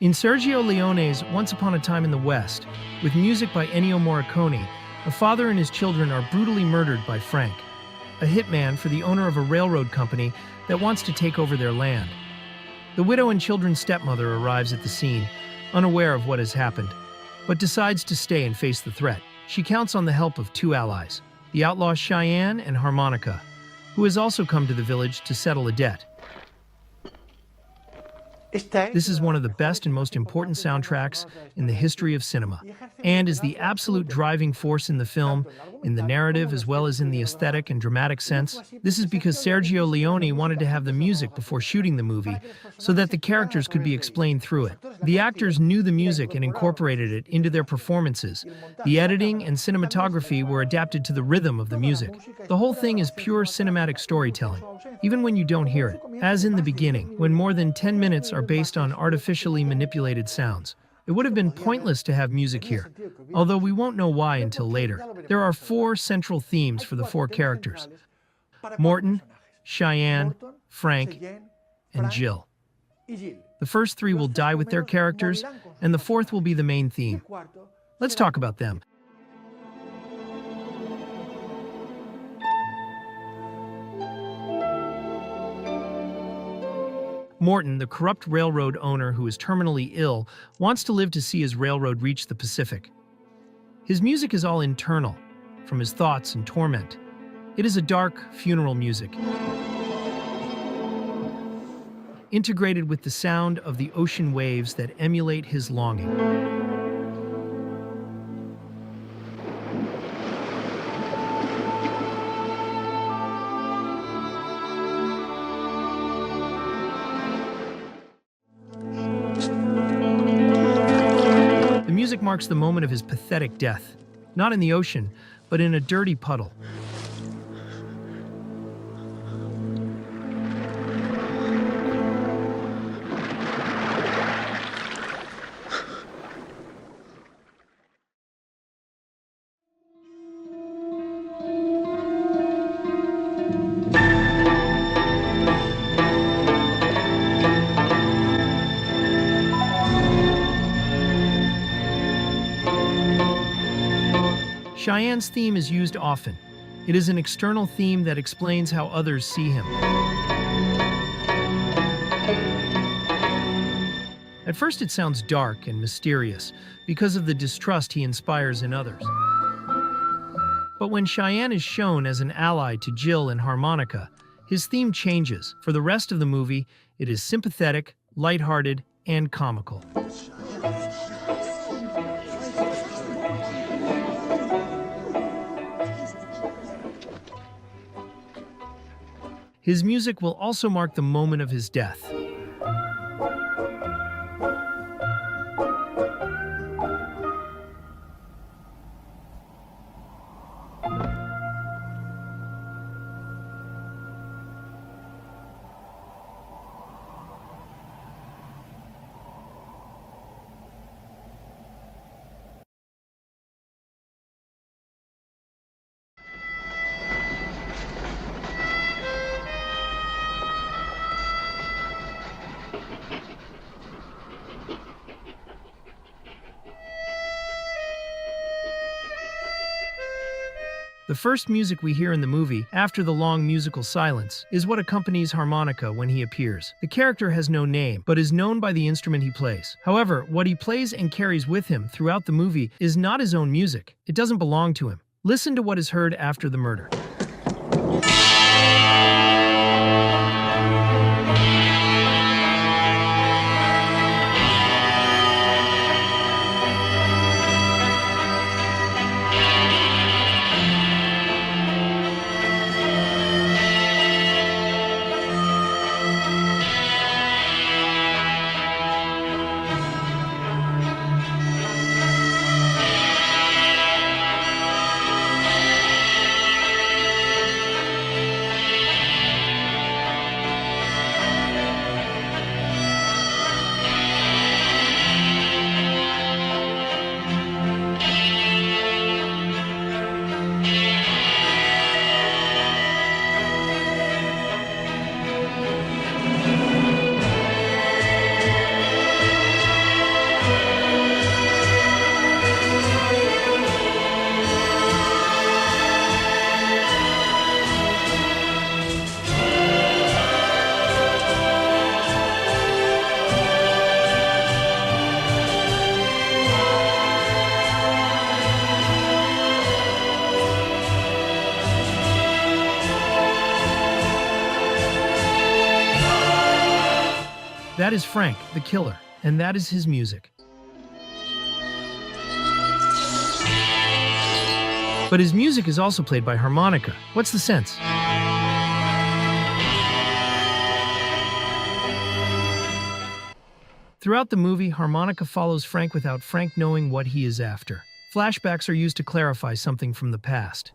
In Sergio Leone's Once Upon a Time in the West, with music by Ennio Morricone, a father and his children are brutally murdered by Frank, a hitman for the owner of a railroad company that wants to take over their land. The widow and children's stepmother arrives at the scene, unaware of what has happened, but decides to stay and face the threat. She counts on the help of two allies, the outlaw Cheyenne and Harmonica, who has also come to the village to settle a debt. This is one of the best and most important soundtracks in the history of cinema, and is the absolute driving force in the film, in the narrative as well as in the aesthetic and dramatic sense. This is because Sergio Leone wanted to have the music before shooting the movie, so that the characters could be explained through it. The actors knew the music and incorporated it into their performances. The editing and cinematography were adapted to the rhythm of the music. The whole thing is pure cinematic storytelling, even when you don't hear it. As in the beginning, when more than 10 minutes are based on artificially manipulated sounds. It would have been pointless to have music here, although we won't know why until later. There are 4 central themes for the 4 characters: Morton, Cheyenne, Frank, and Jill. The first 3 will die with their characters, and the 4th will be the main theme. Let's talk about them. Morton, the corrupt railroad owner who is terminally ill, wants to live to see his railroad reach the Pacific. His music is all internal, from his thoughts and torment. It is a dark, funeral music, integrated with the sound of the ocean waves that emulate his longing. The music marks the moment of his pathetic death, not in the ocean, but in a dirty puddle. Cheyenne's theme is used often. It is an external theme that explains how others see him. At first it sounds dark and mysterious because of the distrust he inspires in others. But when Cheyenne is shown as an ally to Jill and Harmonica, his theme changes. For the rest of the movie, it is sympathetic, lighthearted, and comical. His music will also mark the moment of his death. The first music we hear in the movie, after the long musical silence, is what accompanies Harmonica when he appears. The character has no name, but is known by the instrument he plays. However, what he plays and carries with him throughout the movie is not his own music. It doesn't belong to him. Listen to what is heard after the murder. That is Frank, the killer, and that is his music. But his music is also played by harmonica. What's the sense? Throughout the movie, harmonica follows Frank without Frank knowing what he is after. Flashbacks are used to clarify something from the past.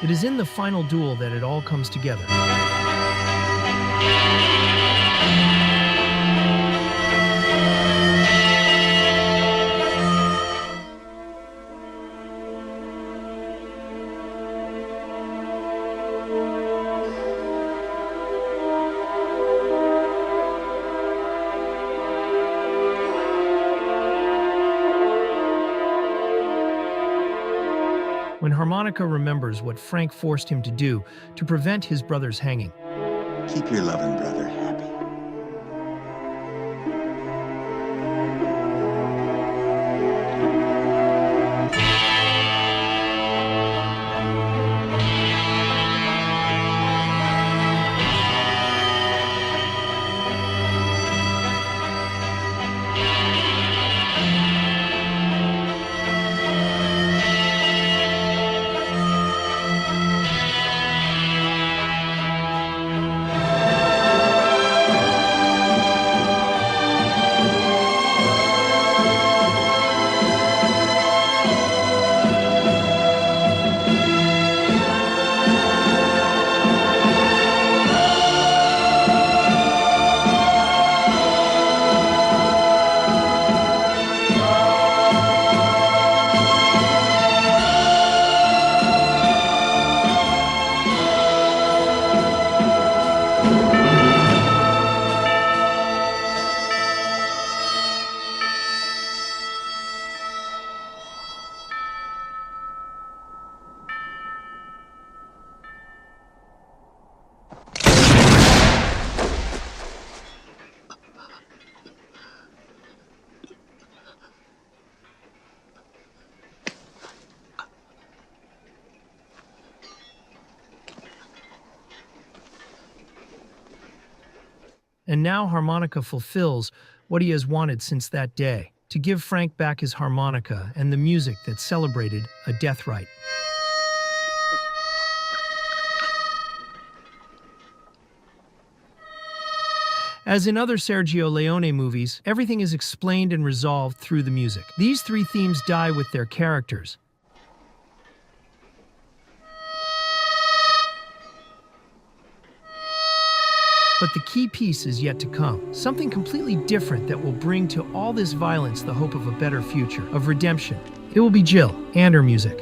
It is in the final duel that it all comes together. When harmonica remembers what Frank forced him to do to prevent his brother's hanging. Keep your loving brother happy. And now harmonica fulfills what he has wanted since that day, to give Frank back his harmonica and the music that celebrated a death rite. As in other Sergio Leone movies, everything is explained and resolved through the music. These three themes die with their characters. But the key piece is yet to come. Something completely different that will bring to all this violence the hope of a better future, of redemption. It will be Jill and her music.